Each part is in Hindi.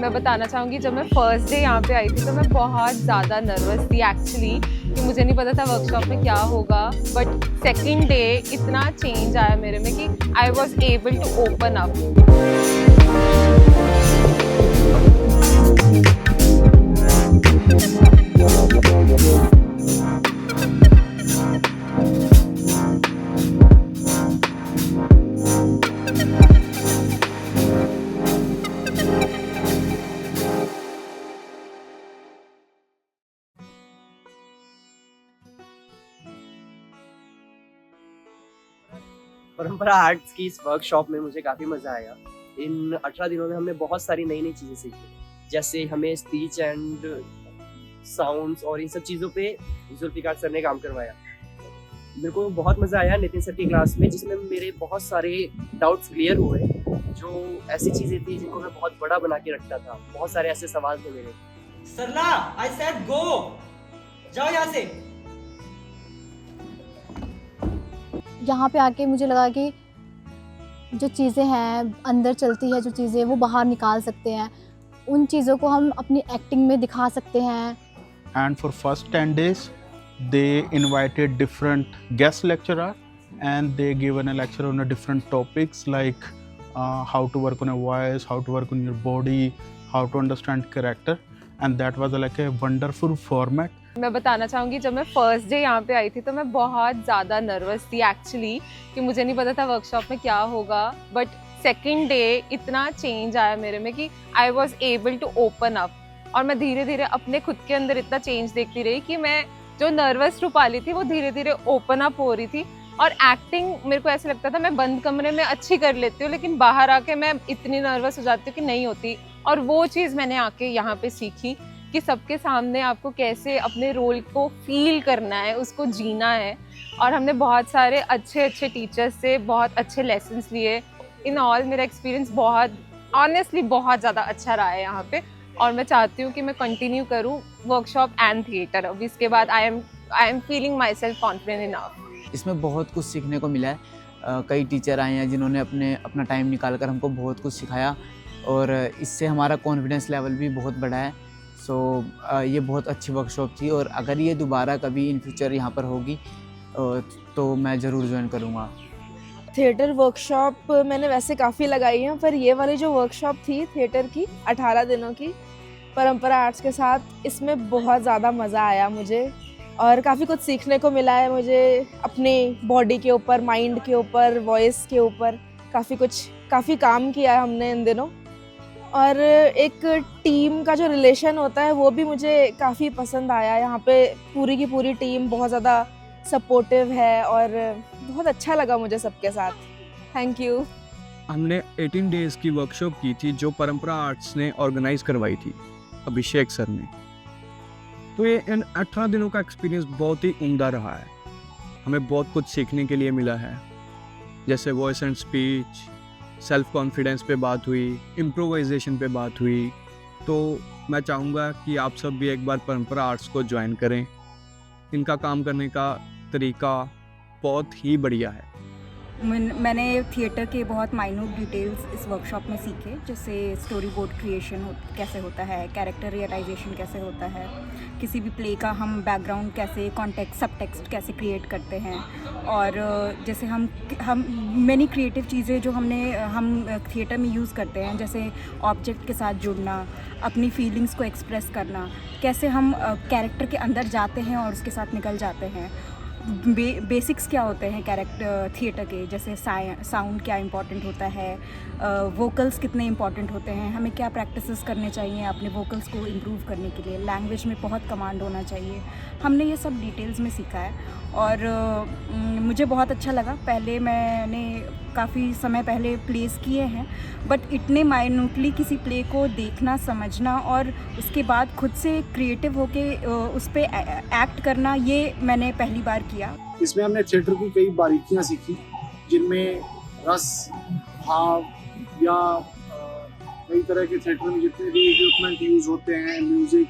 मैं बताना चाहूँगी जब मैं फर्स्ट डे यहाँ पे आई थी तो मैं बहुत ज़्यादा नर्वस थी एक्चुअली कि मुझे नहीं पता था वर्कशॉप में क्या होगा, बट सेकंड डे इतना चेंज आया मेरे में कि I was able to open up. Parampara arts की इस वर्कशॉप में मुझे काफ़ी मज़ा आया। इन 18 दिनों में हमने बहुत सारी नई चीज़ें सीखी, जैसे हमें स्पीच एंड साउंड्स और इन सब चीज़ों पे जुल्फिकार सर ने काम करवाया। मेरे को बहुत मज़ा आया नितिन सर की क्लास में, जिसमें मेरे बहुत सारे डाउट्स क्लियर हुए। जो ऐसी चीज़ें थी जिनको मैं बहुत बड़ा बना के रखता था, बहुत सारे ऐसे सवाल थे मेरे। सरला, आई सेड गो, जाओ यहाँ से। यहाँ पे आके मुझे लगा कि जो चीज़ें हैं अंदर चलती है, जो चीज़ें वो बाहर निकाल सकते हैं, उन चीज़ों को हम अपनी एक्टिंग में दिखा सकते हैं। And for first 10 days, they invited different guest lecturer, and they given a lecture on a different topics like how to work on a voice, how to work on your body, how to understand character, and that was like a wonderful format. मैं बताना चाहूँगी जब मैं फर्स्ट डे यहाँ पे आई थी तो मैं बहुत ज़्यादा नर्वस थी एक्चुअली कि मुझे नहीं पता था वर्कशॉप में क्या होगा, बट सेकंड डे इतना चेंज आया मेरे में कि I was able to open up. और मैं धीरे धीरे अपने खुद के अंदर इतना चेंज देखती रही कि मैं जो नर्वस रूपाली थी वो धीरे धीरे ओपन अप हो रही थी। और एक्टिंग मेरे को ऐसे लगता था मैं बंद कमरे में अच्छी कर लेती हूँ, लेकिन बाहर आके मैं इतनी नर्वस हो जाती हूँ कि नहीं होती। और वो चीज़ मैंने आके यहाँ पे सीखी कि सबके सामने आपको कैसे अपने रोल को फील करना है, उसको जीना है। और हमने बहुत सारे अच्छे टीचर्स से बहुत अच्छे लेसन्स लिए। इन ऑल मेरा एक्सपीरियंस बहुत ऑनेस्टली बहुत ज़्यादा अच्छा रहा है यहाँ पे, और मैं चाहती हूँ कि मैं कंटिन्यू करूँ वर्कशॉप एंड थिएटर। अब इसके बाद I am feeling my self confident enough. इसमें बहुत कुछ सीखने को मिला है। कई टीचर आए हैं जिन्होंने अपना टाइम निकाल कर हमको बहुत कुछ सिखाया, और इससे हमारा कॉन्फिडेंस लेवल भी बहुत बढ़ा है। सो ये बहुत अच्छी वर्कशॉप थी, और अगर ये दोबारा कभी इन फ्यूचर यहाँ पर होगी तो मैं ज़रूर ज्वाइन करूँगा। थिएटर वर्कशॉप मैंने वैसे काफ़ी लगाई हैं, पर ये वाली जो वर्कशॉप थी थिएटर की 18 दिनों की परंपरा आर्ट्स के साथ, इसमें बहुत ज़्यादा मज़ा आया मुझे, और काफ़ी कुछ सीखने को मिला है मुझे अपने बॉडी के ऊपर, माइंड के ऊपर, वॉइस के ऊपर। काफ़ी काम किया है हमने इन दिनों। और एक टीम का जो रिलेशन होता है वो भी मुझे काफ़ी पसंद आया। यहाँ पे पूरी की पूरी टीम बहुत ज़्यादा सपोर्टिव है, और बहुत अच्छा लगा मुझे सबके साथ। Thank you. हमने 18 डेज़ की वर्कशॉप की थी जो परंपरा आर्ट्स ने ऑर्गेनाइज करवाई थी, अभिषेक सर ने। तो ये इन 18 दिनों का एक्सपीरियंस बहुत ही उम्दा रहा है। हमें बहुत कुछ सीखने के लिए मिला है, जैसे voice and speech, self confidence पे बात हुई, इम्प्रोवाइजेशन पे बात हुई। तो मैं चाहूँगा कि आप सब भी एक बार परंपरा आर्ट्स को ज्वाइन करें। इनका काम करने का तरीका बहुत ही बढ़िया है। मैंने थिएटर के बहुत माइन्यूट डिटेल्स इस वर्कशॉप में सीखे, जैसे स्टोरी बोर्ड क्रिएशन कैसे होता है, कैरेक्टर रियलाइजेशन कैसे होता है, किसी भी प्ले का हम बैकग्राउंड कैसे, कॉन्टेक्स्ट, सब टेक्स्ट कैसे क्रिएट करते हैं, और जैसे हम मैनी क्रिएटिव चीज़ें जो हम थिएटर में यूज़ करते हैं, जैसे ऑब्जेक्ट के साथ जुड़ना, अपनी फीलिंग्स को एक्सप्रेस करना, कैसे हम कैरेक्टर के अंदर जाते हैं और उसके साथ निकल जाते हैं। बेसिक्स क्या होते हैं कैरेक्टर थिएटर के, जैसे साउंड क्या इम्पॉर्टेंट होता है, वोकल्स कितने इम्पॉर्टेंट होते हैं, हमें क्या प्रैक्टिसेस करने चाहिए अपने वोकल्स को इम्प्रूव करने के लिए, लैंग्वेज में बहुत कमांड होना चाहिए। हमने ये सब डिटेल्स में सीखा है, और मुझे बहुत अच्छा लगा। पहले मैंने काफ़ी समय पहले प्लेस किए हैं, बट इतने माइन्यूटली किसी प्ले को देखना, समझना और उसके बाद खुद से क्रिएटिव होके उस पर एक्ट करना, ये मैंने पहली बार किया। इसमें हमने थिएटर की कई बारीकियां सीखी, जिनमें रस, भाव या कई तरह के थिएटर में जितने भी इक्विपमेंट यूज़ होते हैं, म्यूज़िक,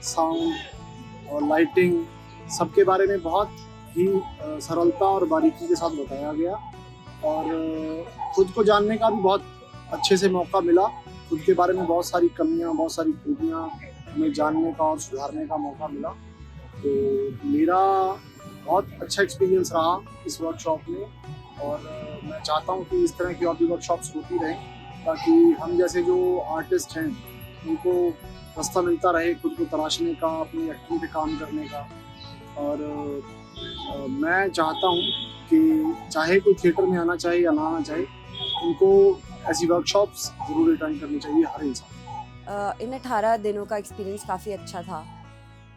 साउंड और लाइटिंग, सबके बारे में बहुत ही सरलता और बारीकी के साथ बताया गया। और खुद को जानने का भी बहुत अच्छे से मौका मिला, खुद खुद के बारे में बहुत सारी कमियां, बहुत सारी खूबियां हमें जानने का और सुधारने का मौका मिला। तो मेरा बहुत अच्छा एक्सपीरियंस रहा इस वर्कशॉप में, और मैं चाहता हूं कि इस तरह की और भी वर्कशॉप्स होती रहें, ताकि हम जैसे जो आर्टिस्ट हैं उनको रास्ता मिलता रहे खुद को तराशने का, अपनी एक्टिंग पे काम करने का। और मैं चाहता हूं कि चाहे कोई थिएटर में आना चाहे या ना आना चाहे, उनको ऐसी वर्कशॉप्स ज़रूर अटेंड करनी चाहिए हर इंसान। इन 18 दिनों का एक्सपीरियंस काफ़ी अच्छा था।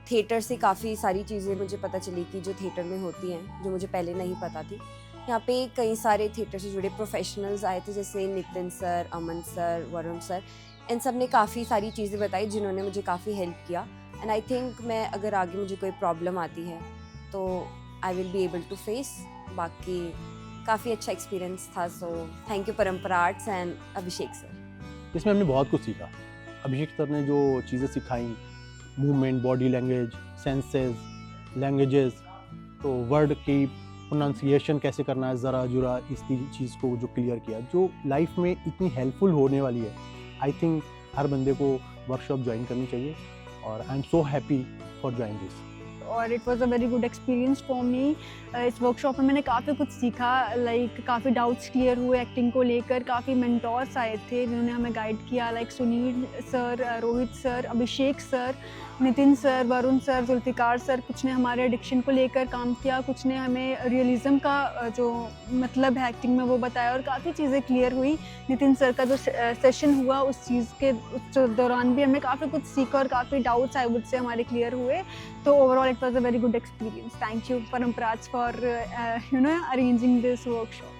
थिएटर से काफ़ी सारी चीज़ें मुझे पता चली कि जो थिएटर में होती हैं, जो मुझे पहले नहीं पता थी। यहाँ पे कई सारे थिएटर से जुड़े प्रोफेशनल्स आए थे, जैसे नितिन सर, अमन सर, वरुण सर। इन सब ने काफ़ी सारी चीज़ें बताई जिन्होंने मुझे काफ़ी हेल्प किया। एंड आई थिंक मैं अगर आगे मुझे कोई प्रॉब्लम आती है तो I will be able to face. बाकी काफ़ी अच्छा एक्सपीरियंस था। So thank you Parampara arts and Abhishek sir. इसमें हमने बहुत कुछ सीखा। अभिषेक सर ने जो चीज़ें सिखाई, movement, body language, senses, languages, तो वर्ड की प्रोनाउंसिएशन कैसे करना है, ज़रा जुरा, इस चीज़ को जो क्लियर किया, जो लाइफ में इतनी हेल्पफुल होने वाली है। आई थिंक हर बंदे को वर्कशॉप ज्वाइन करनी चाहिए, और I am so happy for join this. और it was a very good experience for me. इस वर्कशॉप में मैंने काफ़ी कुछ सीखा, लाइक काफ़ी डाउट्स क्लियर हुए एक्टिंग को लेकर। काफ़ी मेंटोर्स आए थे जिन्होंने हमें गाइड किया, like Sunil sir, Rohit sir, Abhishek sir, Nitin sir, Varun sir, Zulfiqar sir. कुछ ने हमारे एडिक्शन को लेकर काम किया, कुछ ने हमें रियलिज़म का जो मतलब है एक्टिंग में वो बताया, और काफ़ी चीज़ें क्लियर हुई। नितिन सर का जो सेशन हुआ उस चीज़ के उस दौरान भी हमें काफ़ी कुछ सीखा, और काफ़ी डाउट्स आई वुड से हमारे क्लियर हुए। तो overall it was a very good experience. Thank you परंपरा फॉर अरेंजिंग दिस वर्कशॉप।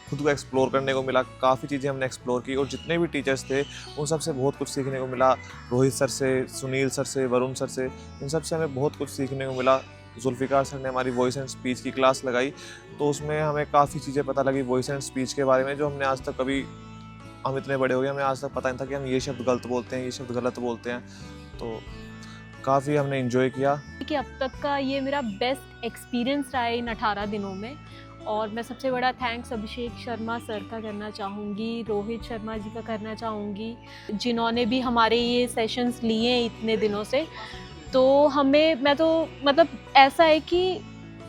खुद को एक्सप्लोर करने को मिला, काफ़ी चीज़ें हमने एक्सप्लोर की, और जितने भी टीचर्स थे उन सब से बहुत कुछ सीखने को मिला। रोहित सर से, सुनील सर से, वरुण सर से, इन सब से हमें बहुत कुछ सीखने को मिला। जुल्फ़िकार सर ने हमारी वॉइस एंड स्पीच की क्लास लगाई, तो उसमें हमें काफ़ी चीज़ें पता लगी वॉइस एंड स्पीच के बारे में, जो हमने आज तक कभी, हम इतने बड़े हो गए, हमें आज तक पता नहीं था कि हम ये शब्द गलत बोलते हैं, ये शब्द गलत बोलते हैं। तो काफ़ी हमने इन्जॉय किया। कि अब तक का ये मेरा बेस्ट एक्सपीरियंस रहा है इन 18 दिनों में। और मैं सबसे बड़ा थैंक्स अभिषेक शर्मा सर का करना चाहूँगी, रोहित शर्मा जी का करना चाहूँगी, जिन्होंने भी हमारे ये सेशंस लिए हैं इतने दिनों से। तो मैं तो मतलब ऐसा है कि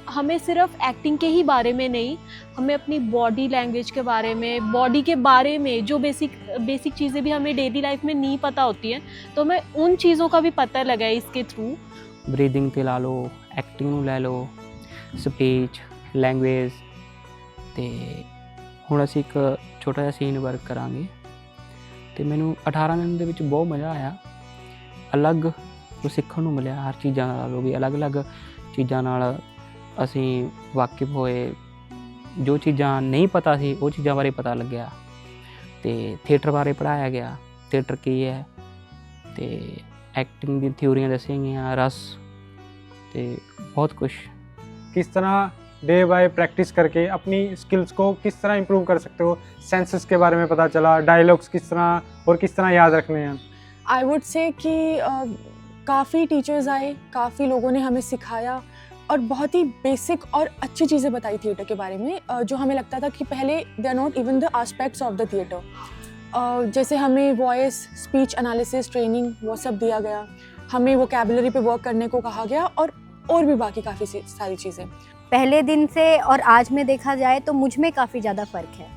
हमें सिर्फ एक्टिंग के ही बारे में नहीं, हमें अपनी बॉडी लैंग्वेज के बारे में, बॉडी के बारे में जो बेसिक चीज़ें भी हमें डेली लाइफ में नहीं पता होती हैं, तो हमें उन चीज़ों का भी पता लगा है इसके थ्रू। ब्रीदिंग ते ला लो, एक्टिंग ਨੂੰ ਲੈ ਲਓ, स्पीच, लैंग्वेज। तो ਹੁਣ ਅਸੀਂ ਇੱਕ ਛੋਟਾ ਜਿਹਾ ਸੀਨ ਵਰਕ ਕਰਾਂਗੇ, ਤੇ ਮੈਨੂੰ 18 ਦਿਨ ਦੇ ਵਿੱਚ ਬਹੁਤ ਮਜ਼ਾ ਆਇਆ। ਅਲੱਗ ਕੁਝ ਸਿੱਖਣ ਨੂੰ ਮਿਲਿਆ, ਹਰ ਚੀਜ਼ਾਂ ਨਾਲ ਹੋ ਗਈ, ਅਲੱਗ-ਅਲੱਗ ਚੀਜ਼ਾਂ ਨਾਲ ਅਸੀਂ ਵਾਕਿਫ ਹੋਏ। ਜੋ ਚੀਜ਼ਾਂ ਨਹੀਂ ਪਤਾ ਸੀ ਉਹ ਚੀਜ਼ਾਂ ਬਾਰੇ ਪਤਾ ਲੱਗਿਆ, ਤੇ ਥੀਏਟਰ ਬਾਰੇ ਪੜ੍ਹਾਇਆ ਗਿਆ, ਥੀਏਟਰ ਕੀ ਹੈ, ਤੇ एक्टिंग दी थ्योरियां दसियां गईयां, रस, ते बहुत कुछ। किस तरह डे बाय प्रैक्टिस करके अपनी स्किल्स को किस तरह इम्प्रूव कर सकते हो, सेंसेस के बारे में पता चला, डायलॉग्स किस तरह और किस तरह याद रखने हैं। आई वुड से कि काफ़ी टीचर्स आए, काफ़ी लोगों ने हमें सिखाया, और बहुत ही बेसिक और अच्छी चीज़ें बताई थिएटर के बारे में, जो हमें लगता था कि पहले they are not even the aspects of the theatre. जैसे हमें वॉइस, स्पीच एनालिसिस ट्रेनिंग वो सब दिया गया, हमें वोकैबुलरी पे वर्क करने को कहा गया, और भी बाकी काफ़ी सारी चीज़ें। पहले दिन से और आज में देखा जाए तो मुझ में काफ़ी ज़्यादा फ़र्क है।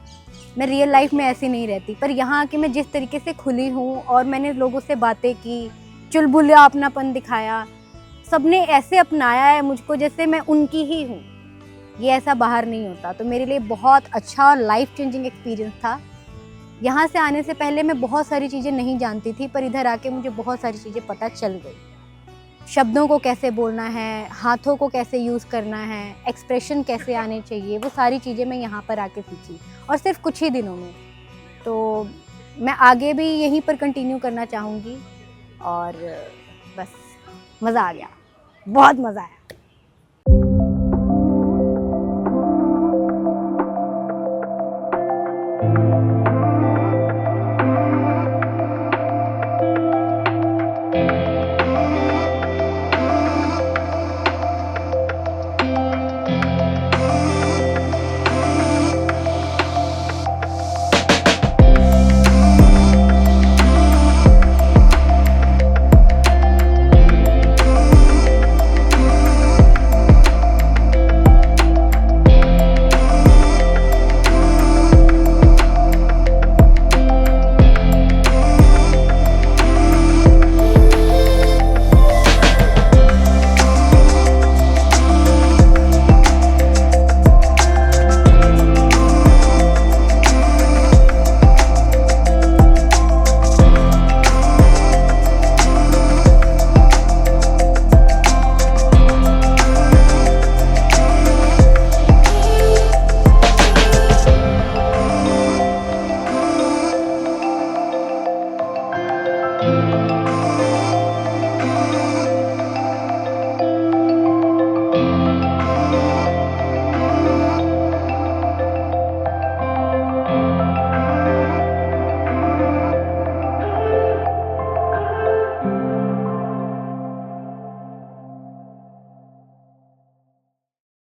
मैं रियल लाइफ में ऐसी नहीं रहती, पर यहाँ आके मैं जिस तरीके से खुली हूँ और मैंने लोगों से बातें की, चुलबुलिया अपनापन दिखाया, सबने ऐसे अपनाया है मुझको जैसे मैं उनकी ही हूँ। ये ऐसा बाहर नहीं होता, तो मेरे लिए बहुत अच्छा और लाइफ चेंजिंग एक्सपीरियंस था। यहाँ से आने से पहले मैं बहुत सारी चीज़ें नहीं जानती थी, पर इधर आके मुझे बहुत सारी चीज़ें पता चल गई। शब्दों को कैसे बोलना है, हाथों को कैसे यूज़ करना है, एक्सप्रेशन कैसे आने चाहिए, वो सारी चीज़ें मैं यहाँ पर आके सीखी, और सिर्फ कुछ ही दिनों में। तो मैं आगे भी यहीं पर कंटिन्यू करना चाहूँगी, और बस मज़ा आ गया, बहुत मज़ा आया।